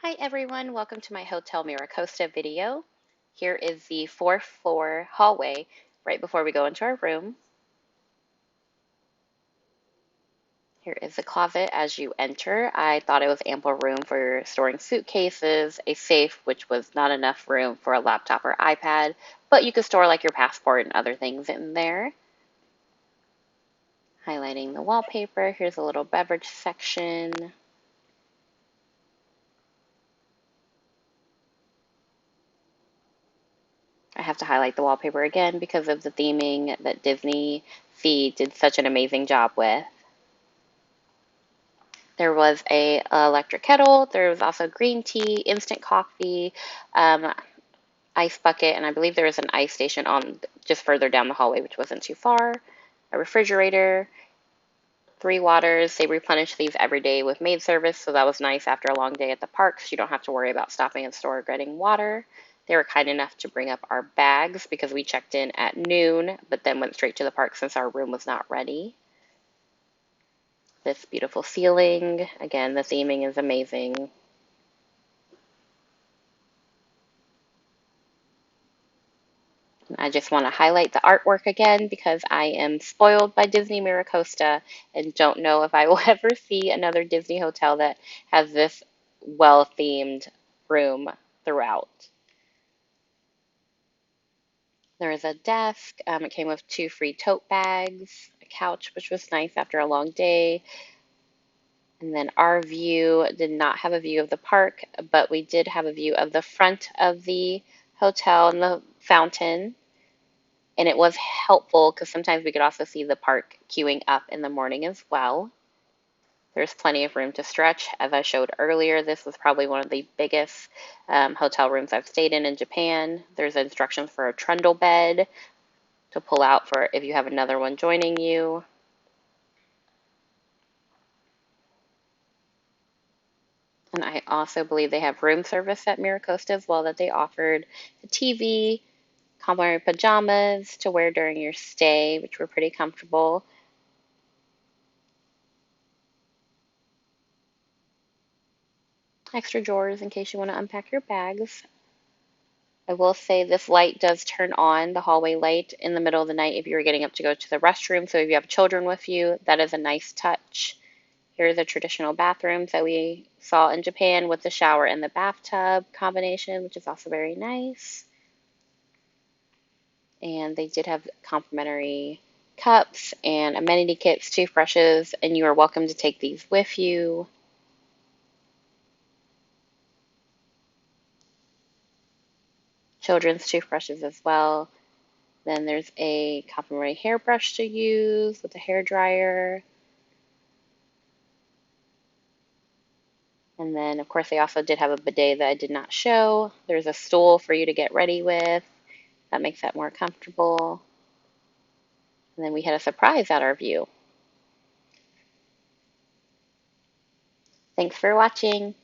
Hi everyone, welcome to my Hotel Mira Costa video. Here is the fourth floor hallway right before we go into our room. Here is the closet as you enter. I thought it was ample room for storing suitcases, a safe, which was not enough room for a laptop or iPad, but you could store like your passport and other things in there. Highlighting the wallpaper, here's a little beverage section. I have to highlight the wallpaper again because of the theming that Disney Sea did such an amazing job with. There was a electric kettle. There was also green tea, instant coffee, ice bucket, and I believe there was an ice station on just further down the hallway, which wasn't too far. A refrigerator, 3 waters. They replenish these every day with maid service, so that was nice after a long day at the parks. You don't have to worry about stopping at the store or getting water. They were kind enough to bring up our bags because we checked in at noon, but then went straight to the park since our room was not ready. This beautiful ceiling. Again, the theming is amazing. I just want to highlight the artwork again because I am spoiled by Disney Mira Costa and don't know if I will ever see another Disney hotel that has this well-themed room throughout. There is a desk. It came with 2 free tote bags, a couch, which was nice after a long day. And then our view did not have a view of the park, but we did have a view of the front of the hotel and the fountain. And it was helpful because sometimes we could also see the park queuing up in the morning as well. There's plenty of room to stretch. As I showed earlier, this was probably one of the biggest hotel rooms I've stayed in Japan. There's instructions for a trundle bed to pull out for if you have another one joining you. And I also believe they have room service at Mira Costa as well, that they offered a TV, complimentary pajamas to wear during your stay, which were pretty comfortable. Extra drawers in case you want to unpack your bags. I will say this light does turn on, the hallway light, in the middle of the night if you're getting up to go to the restroom. So if you have children with you, that is a nice touch. Here's the traditional bathrooms that we saw in Japan with the shower and the bathtub combination, which is also very nice. And they did have complimentary cups and amenity kits, toothbrushes, and you are welcome to take these with you. Children's toothbrushes as well. Then there's a complimentary hairbrush to use with a hair dryer. And then, of course, they also did have a bidet that I did not show. There's a stool for you to get ready with. That makes that more comfortable. And then we had a surprise at our view. Thanks for watching.